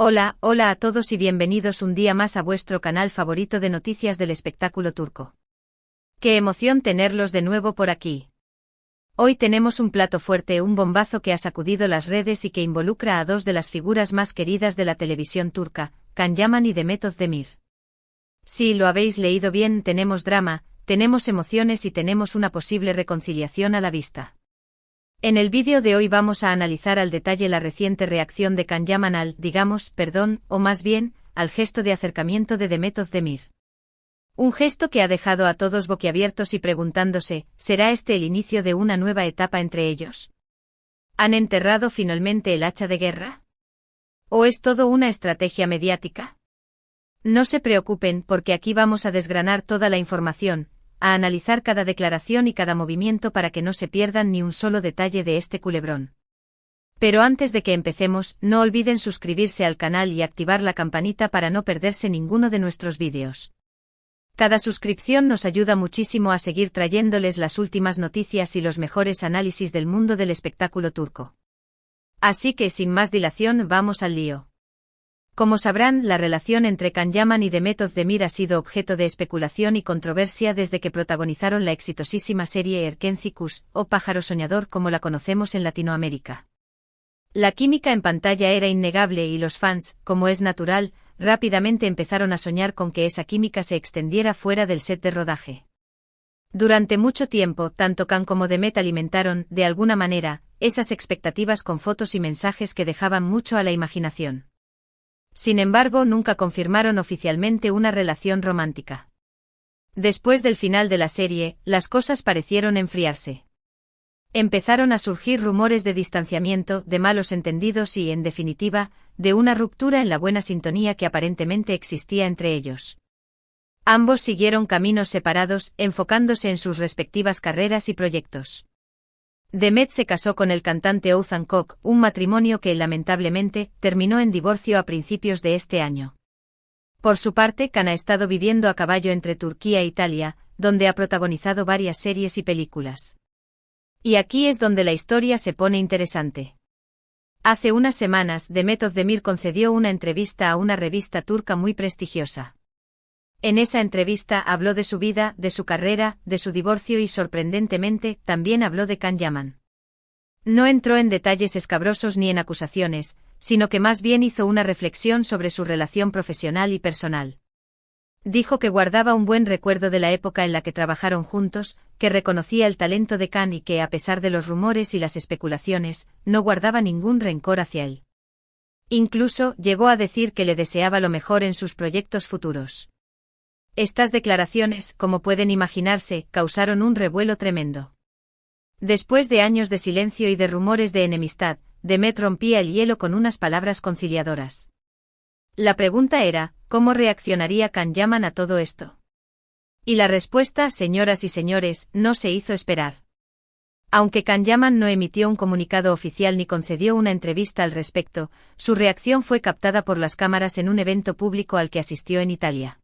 Hola, hola a todos y bienvenidos un día más a vuestro canal favorito de noticias del espectáculo turco. ¡Qué emoción tenerlos de nuevo por aquí! Hoy tenemos un plato fuerte, un bombazo que ha sacudido las redes y que involucra a dos de las figuras más queridas de la televisión turca, Can Yaman y Demet Özdemir. Si lo habéis leído bien, tenemos drama, tenemos emociones y tenemos una posible reconciliación a la vista. En el vídeo de hoy vamos a analizar al detalle la reciente reacción de Can Yaman al, perdón, o más bien, al gesto de acercamiento de Demet Özdemir. Un gesto que ha dejado a todos boquiabiertos y preguntándose, ¿será este el inicio de una nueva etapa entre ellos? ¿Han enterrado finalmente el hacha de guerra? ¿O es todo una estrategia mediática? No se preocupen, porque aquí vamos a desgranar toda la información, a analizar cada declaración y cada movimiento para que no se pierdan ni un solo detalle de este culebrón. Pero antes de que empecemos, no olviden suscribirse al canal y activar la campanita para no perderse ninguno de nuestros vídeos. Cada suscripción nos ayuda muchísimo a seguir trayéndoles las últimas noticias y los mejores análisis del mundo del espectáculo turco. Así que sin más dilación vamos al lío. Como sabrán, la relación entre Can Yaman y Demet Özdemir ha sido objeto de especulación y controversia desde que protagonizaron la exitosísima serie Erkenci Kuş, o Pájaro Soñador como la conocemos en Latinoamérica. La química en pantalla era innegable y los fans, como es natural, rápidamente empezaron a soñar con que esa química se extendiera fuera del set de rodaje. Durante mucho tiempo, tanto Can como Demet alimentaron, de alguna manera, esas expectativas con fotos y mensajes que dejaban mucho a la imaginación. Sin embargo, nunca confirmaron oficialmente una relación romántica. Después del final de la serie, las cosas parecieron enfriarse. Empezaron a surgir rumores de distanciamiento, de malos entendidos y, en definitiva, de una ruptura en la buena sintonía que aparentemente existía entre ellos. Ambos siguieron caminos separados, enfocándose en sus respectivas carreras y proyectos. Demet se casó con el cantante Oğuzhan Koç, un matrimonio que, lamentablemente, terminó en divorcio a principios de este año. Por su parte, Can ha estado viviendo a caballo entre Turquía e Italia, donde ha protagonizado varias series y películas. Y aquí es donde la historia se pone interesante. Hace unas semanas, Demet Özdemir concedió una entrevista a una revista turca muy prestigiosa. En esa entrevista habló de su vida, de su carrera, de su divorcio y sorprendentemente, también habló de Can Yaman. No entró en detalles escabrosos ni en acusaciones, sino que más bien hizo una reflexión sobre su relación profesional y personal. Dijo que guardaba un buen recuerdo de la época en la que trabajaron juntos, que reconocía el talento de Can y que, a pesar de los rumores y las especulaciones, no guardaba ningún rencor hacia él. Incluso, llegó a decir que le deseaba lo mejor en sus proyectos futuros. Estas declaraciones, como pueden imaginarse, causaron un revuelo tremendo. Después de años de silencio y de rumores de enemistad, Demet rompía el hielo con unas palabras conciliadoras. La pregunta era, ¿cómo reaccionaría Can Yaman a todo esto? Y la respuesta, señoras y señores, no se hizo esperar. Aunque Can Yaman no emitió un comunicado oficial ni concedió una entrevista al respecto, su reacción fue captada por las cámaras en un evento público al que asistió en Italia.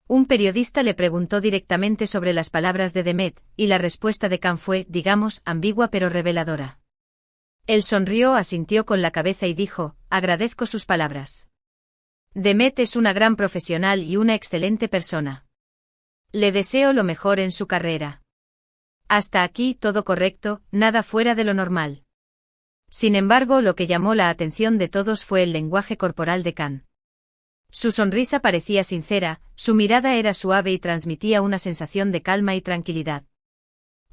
Un periodista le preguntó directamente sobre las palabras de Demet, y la respuesta de Can fue, ambigua pero reveladora. Él sonrió, asintió con la cabeza y dijo, agradezco sus palabras. Demet es una gran profesional y una excelente persona. Le deseo lo mejor en su carrera. Hasta aquí todo correcto, nada fuera de lo normal. Sin embargo, lo que llamó la atención de todos fue el lenguaje corporal de Can. Su sonrisa parecía sincera, su mirada era suave y transmitía una sensación de calma y tranquilidad.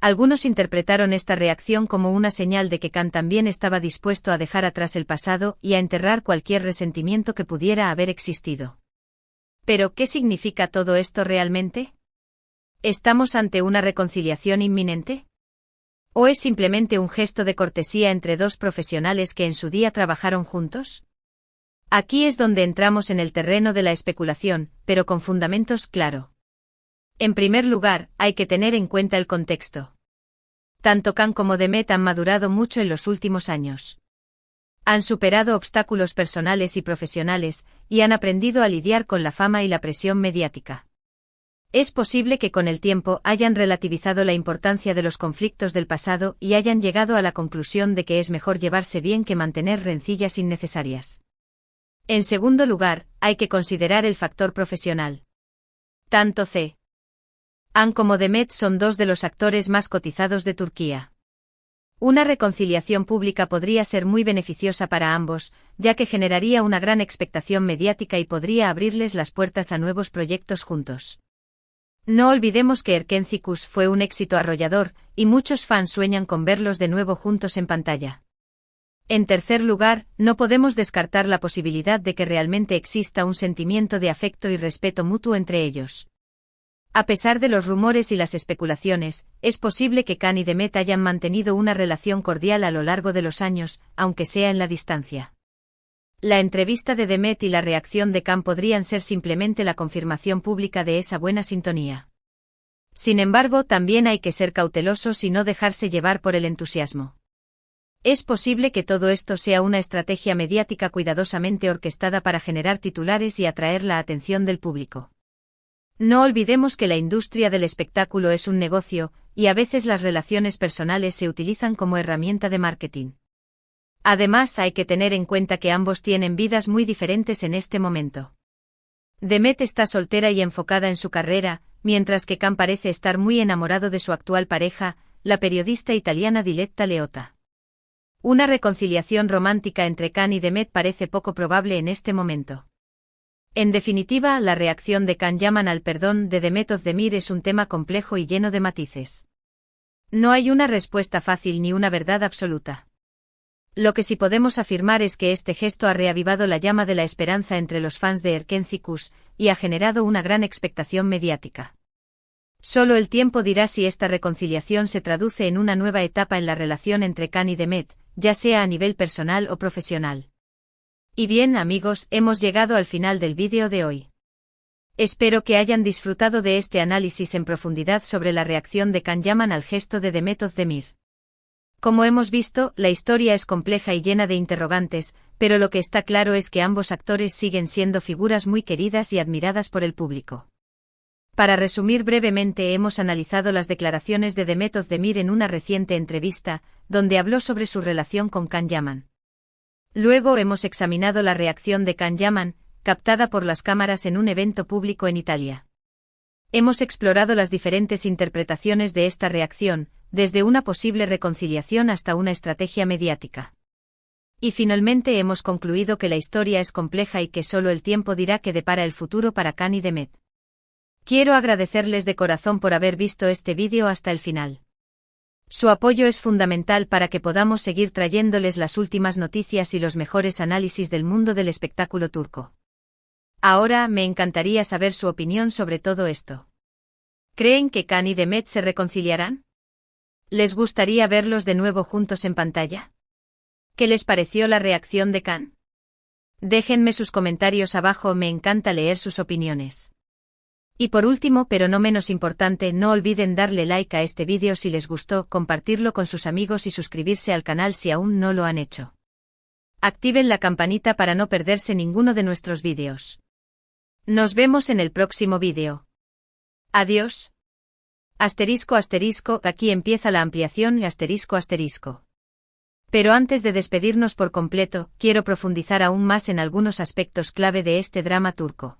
Algunos interpretaron esta reacción como una señal de que Can también estaba dispuesto a dejar atrás el pasado y a enterrar cualquier resentimiento que pudiera haber existido. ¿Pero qué significa todo esto realmente? ¿Estamos ante una reconciliación inminente? ¿O es simplemente un gesto de cortesía entre dos profesionales que en su día trabajaron juntos? Aquí es donde entramos en el terreno de la especulación, pero con fundamentos claro. En primer lugar, hay que tener en cuenta el contexto. Tanto Can como Demet han madurado mucho en los últimos años. Han superado obstáculos personales y profesionales, y han aprendido a lidiar con la fama y la presión mediática. Es posible que con el tiempo hayan relativizado la importancia de los conflictos del pasado y hayan llegado a la conclusión de que es mejor llevarse bien que mantener rencillas innecesarias. En segundo lugar, hay que considerar el factor profesional. Tanto Can como Demet son dos de los actores más cotizados de Turquía. Una reconciliación pública podría ser muy beneficiosa para ambos, ya que generaría una gran expectación mediática y podría abrirles las puertas a nuevos proyectos juntos. No olvidemos que Erkencikus fue un éxito arrollador, y muchos fans sueñan con verlos de nuevo juntos en pantalla. En tercer lugar, no podemos descartar la posibilidad de que realmente exista un sentimiento de afecto y respeto mutuo entre ellos. A pesar de los rumores y las especulaciones, es posible que Can y Demet hayan mantenido una relación cordial a lo largo de los años, aunque sea en la distancia. La entrevista de Demet y la reacción de Can podrían ser simplemente la confirmación pública de esa buena sintonía. Sin embargo, también hay que ser cautelosos y no dejarse llevar por el entusiasmo. Es posible que todo esto sea una estrategia mediática cuidadosamente orquestada para generar titulares y atraer la atención del público. No olvidemos que la industria del espectáculo es un negocio, y a veces las relaciones personales se utilizan como herramienta de marketing. Además, hay que tener en cuenta que ambos tienen vidas muy diferentes en este momento. Demet está soltera y enfocada en su carrera, mientras que Can parece estar muy enamorado de su actual pareja, la periodista italiana Diletta Leotta. Una reconciliación romántica entre Can y Demet parece poco probable en este momento. En definitiva, la reacción de Can Yaman al perdón de Demet Özdemir es un tema complejo y lleno de matices. No hay una respuesta fácil ni una verdad absoluta. Lo que sí podemos afirmar es que este gesto ha reavivado la llama de la esperanza entre los fans de Erkencikus, y ha generado una gran expectación mediática. Solo el tiempo dirá si esta reconciliación se traduce en una nueva etapa en la relación entre Can y Demet, ya sea a nivel personal o profesional. Y bien, amigos, hemos llegado al final del vídeo de hoy. Espero que hayan disfrutado de este análisis en profundidad sobre la reacción de Can Yaman al gesto de Demet Özdemir. Como hemos visto, la historia es compleja y llena de interrogantes, pero lo que está claro es que ambos actores siguen siendo figuras muy queridas y admiradas por el público. Para resumir brevemente, hemos analizado las declaraciones de Demet Özdemir en una reciente entrevista, donde habló sobre su relación con Can Yaman. Luego hemos examinado la reacción de Can Yaman, captada por las cámaras en un evento público en Italia. Hemos explorado las diferentes interpretaciones de esta reacción, desde una posible reconciliación hasta una estrategia mediática. Y finalmente hemos concluido que la historia es compleja y que solo el tiempo dirá qué depara el futuro para Can y Demet. Quiero agradecerles de corazón por haber visto este vídeo hasta el final. Su apoyo es fundamental para que podamos seguir trayéndoles las últimas noticias y los mejores análisis del mundo del espectáculo turco. Ahora, me encantaría saber su opinión sobre todo esto. ¿Creen que Can y Demet se reconciliarán? ¿Les gustaría verlos de nuevo juntos en pantalla? ¿Qué les pareció la reacción de Can? Déjenme sus comentarios abajo, me encanta leer sus opiniones. Y por último, pero no menos importante, no olviden darle like a este vídeo si les gustó, compartirlo con sus amigos y suscribirse al canal si aún no lo han hecho. Activen la campanita para no perderse ninguno de nuestros vídeos. Nos vemos en el próximo vídeo. Adiós. Asterisco asterisco, aquí empieza la ampliación y asterisco asterisco. Pero antes de despedirnos por completo, quiero profundizar aún más en algunos aspectos clave de este drama turco.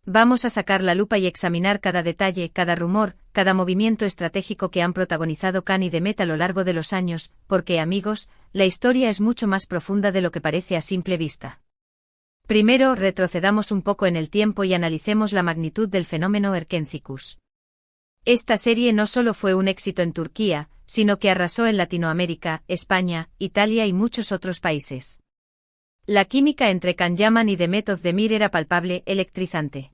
Vamos a sacar la lupa y examinar cada detalle, cada rumor, cada movimiento estratégico que han protagonizado Can y Demet a lo largo de los años, porque, amigos, la historia es mucho más profunda de lo que parece a simple vista. Primero, retrocedamos un poco en el tiempo y analicemos la magnitud del fenómeno Erkencikus. Esta serie no solo fue un éxito en Turquía, sino que arrasó en Latinoamérica, España, Italia y muchos otros países. La química entre Can Yaman y Demet Özdemir era palpable, electrizante.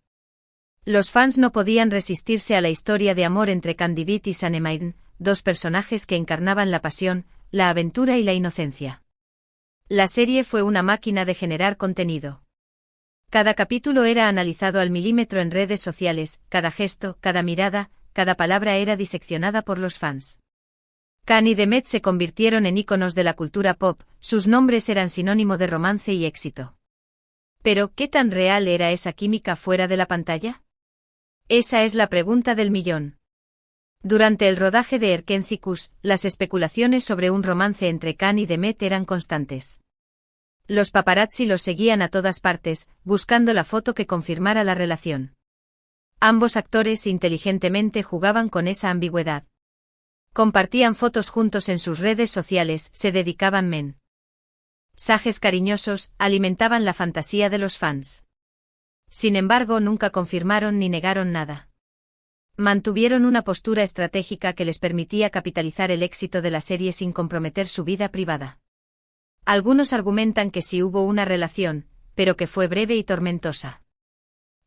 Los fans no podían resistirse a la historia de amor entre Candivit y Sanemine, dos personajes que encarnaban la pasión, la aventura y la inocencia. La serie fue una máquina de generar contenido. Cada capítulo era analizado al milímetro en redes sociales, cada gesto, cada mirada, cada palabra era diseccionada por los fans. Can y Demet se convirtieron en íconos de la cultura pop, sus nombres eran sinónimo de romance y éxito. Pero, ¿qué tan real era esa química fuera de la pantalla? Esa es la pregunta del millón. Durante el rodaje de Erkencikus, las especulaciones sobre un romance entre Can y Demet eran constantes. Los paparazzi los seguían a todas partes, buscando la foto que confirmara la relación. Ambos actores inteligentemente jugaban con esa ambigüedad. Compartían fotos juntos en sus redes sociales, se dedicaban mensajes cariñosos, alimentaban la fantasía de los fans. Sin embargo, nunca confirmaron ni negaron nada. Mantuvieron una postura estratégica que les permitía capitalizar el éxito de la serie sin comprometer su vida privada. Algunos argumentan que sí hubo una relación, pero que fue breve y tormentosa.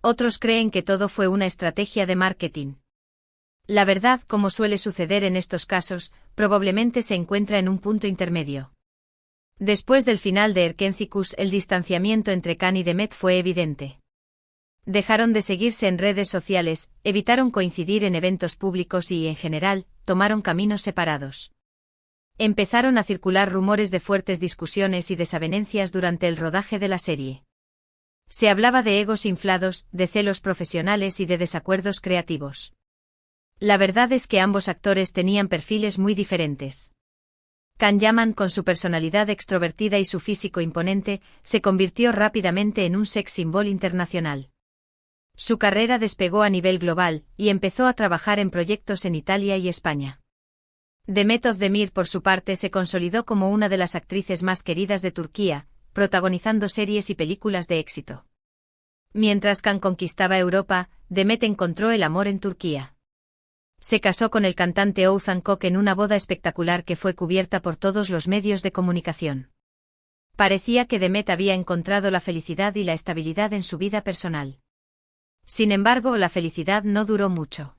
Otros creen que todo fue una estrategia de marketing. La verdad, como suele suceder en estos casos, probablemente se encuentra en un punto intermedio. Después del final de Erkenciskus, el distanciamiento entre Can y Demet fue evidente. Dejaron de seguirse en redes sociales, evitaron coincidir en eventos públicos y, en general, tomaron caminos separados. Empezaron a circular rumores de fuertes discusiones y desavenencias durante el rodaje de la serie. Se hablaba de egos inflados, de celos profesionales y de desacuerdos creativos. La verdad es que ambos actores tenían perfiles muy diferentes. Can Yaman, con su personalidad extrovertida y su físico imponente, se convirtió rápidamente en un sex symbol internacional. Su carrera despegó a nivel global, y empezó a trabajar en proyectos en Italia y España. Demet Özdemir, por su parte, se consolidó como una de las actrices más queridas de Turquía, protagonizando series y películas de éxito. Mientras Can conquistaba Europa, Demet encontró el amor en Turquía. Se casó con el cantante Oğuzhan Koç en una boda espectacular que fue cubierta por todos los medios de comunicación. Parecía que Demet había encontrado la felicidad y la estabilidad en su vida personal. Sin embargo, la felicidad no duró mucho.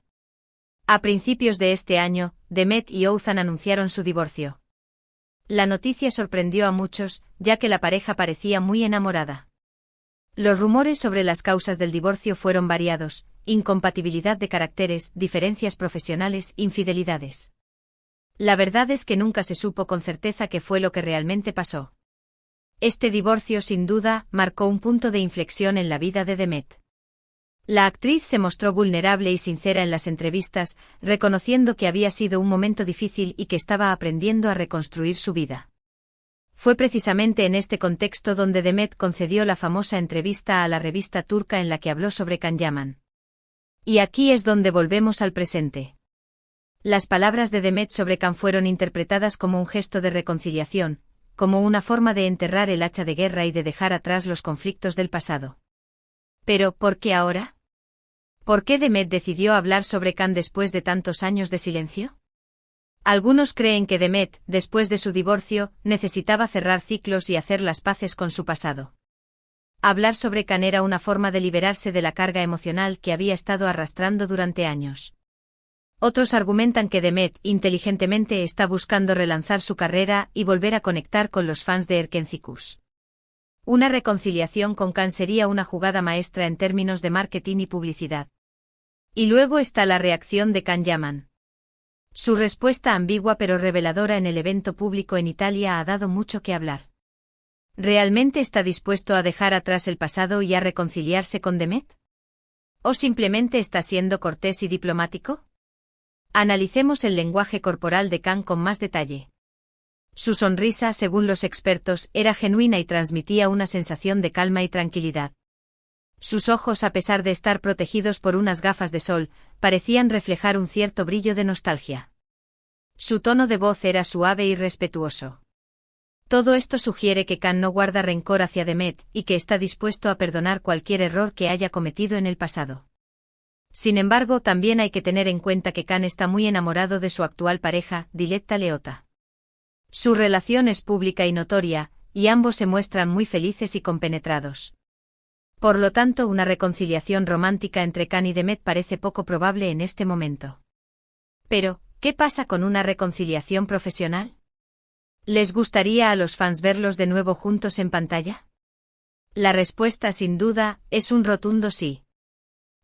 A principios de este año, Demet y Oğuzhan anunciaron su divorcio. La noticia sorprendió a muchos, ya que la pareja parecía muy enamorada. Los rumores sobre las causas del divorcio fueron variados: incompatibilidad de caracteres, diferencias profesionales, infidelidades. La verdad es que nunca se supo con certeza qué fue lo que realmente pasó. Este divorcio, sin duda, marcó un punto de inflexión en la vida de Demet. La actriz se mostró vulnerable y sincera en las entrevistas, reconociendo que había sido un momento difícil y que estaba aprendiendo a reconstruir su vida. Fue precisamente en este contexto donde Demet concedió la famosa entrevista a la revista turca en la que habló sobre Can Yaman. Y aquí es donde volvemos al presente. Las palabras de Demet sobre Can fueron interpretadas como un gesto de reconciliación, como una forma de enterrar el hacha de guerra y de dejar atrás los conflictos del pasado. Pero, ¿por qué ahora? ¿Por qué Demet decidió hablar sobre Can después de tantos años de silencio? Algunos creen que Demet, después de su divorcio, necesitaba cerrar ciclos y hacer las paces con su pasado. Hablar sobre Can era una forma de liberarse de la carga emocional que había estado arrastrando durante años. Otros argumentan que Demet, inteligentemente, está buscando relanzar su carrera y volver a conectar con los fans de Erkenciskus. Una reconciliación con Can sería una jugada maestra en términos de marketing y publicidad. Y luego está la reacción de Can Yaman. Su respuesta ambigua pero reveladora en el evento público en Italia ha dado mucho que hablar. ¿Realmente está dispuesto a dejar atrás el pasado y a reconciliarse con Demet? ¿O simplemente está siendo cortés y diplomático? Analicemos el lenguaje corporal de Can con más detalle. Su sonrisa, según los expertos, era genuina y transmitía una sensación de calma y tranquilidad. Sus ojos, a pesar de estar protegidos por unas gafas de sol, parecían reflejar un cierto brillo de nostalgia. Su tono de voz era suave y respetuoso. Todo esto sugiere que Can no guarda rencor hacia Demet y que está dispuesto a perdonar cualquier error que haya cometido en el pasado. Sin embargo, también hay que tener en cuenta que Can está muy enamorado de su actual pareja, Diletta Leotta. Su relación es pública y notoria, y ambos se muestran muy felices y compenetrados. Por lo tanto, una reconciliación romántica entre Can y Demet parece poco probable en este momento. Pero, ¿qué pasa con una reconciliación profesional? ¿Les gustaría a los fans verlos de nuevo juntos en pantalla? La respuesta, sin duda, es un rotundo sí.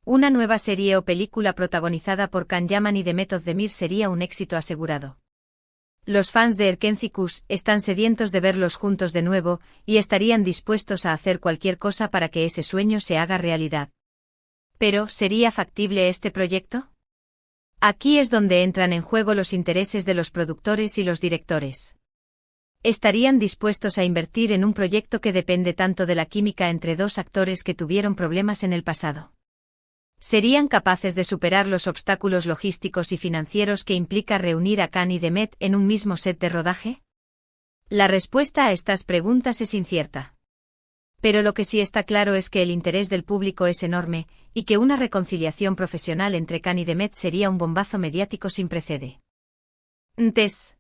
Una nueva serie o película protagonizada por Can Yaman y Demet Özdemir sería un éxito asegurado. Los fans de Erkenciskus están sedientos de verlos juntos de nuevo, y estarían dispuestos a hacer cualquier cosa para que ese sueño se haga realidad. Pero, ¿sería factible este proyecto? Aquí es donde entran en juego los intereses de los productores y los directores. ¿Estarían dispuestos a invertir en un proyecto que depende tanto de la química entre dos actores que tuvieron problemas en el pasado? ¿Serían capaces de superar los obstáculos logísticos y financieros que implica reunir a Khan y Demet en un mismo set de rodaje? La respuesta a estas preguntas es incierta. Pero lo que sí está claro es que el interés del público es enorme, y que una reconciliación profesional entre Khan y Demet sería un bombazo mediático sin precedentes.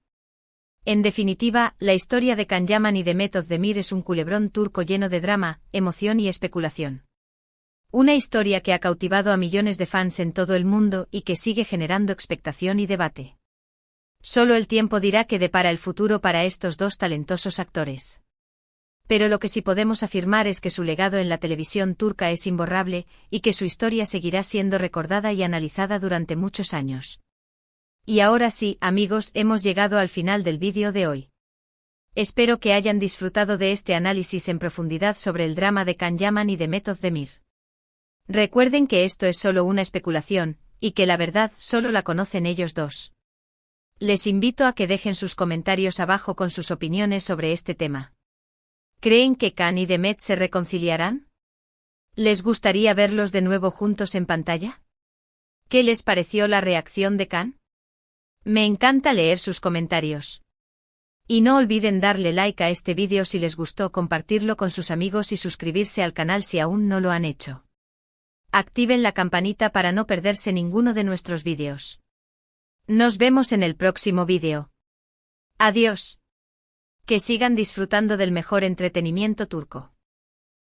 En definitiva, la historia de Can Yaman y Demet Özdemir es un culebrón turco lleno de drama, emoción y especulación. Una historia que ha cautivado a millones de fans en todo el mundo y que sigue generando expectación y debate. Solo el tiempo dirá qué depara el futuro para estos dos talentosos actores. Pero lo que sí podemos afirmar es que su legado en la televisión turca es imborrable, y que su historia seguirá siendo recordada y analizada durante muchos años. Y ahora sí, amigos, hemos llegado al final del vídeo de hoy. Espero que hayan disfrutado de este análisis en profundidad sobre el drama de Can Yaman y Demet Özdemir. Recuerden que esto es solo una especulación, y que la verdad solo la conocen ellos dos. Les invito a que dejen sus comentarios abajo con sus opiniones sobre este tema. ¿Creen que Khan y Demet se reconciliarán? ¿Les gustaría verlos de nuevo juntos en pantalla? ¿Qué les pareció la reacción de Khan? Me encanta leer sus comentarios. Y no olviden darle like a este vídeo si les gustó, compartirlo con sus amigos y suscribirse al canal si aún no lo han hecho. Activen la campanita para no perderse ninguno de nuestros vídeos. Nos vemos en el próximo vídeo. Adiós. Que sigan disfrutando del mejor entretenimiento turco.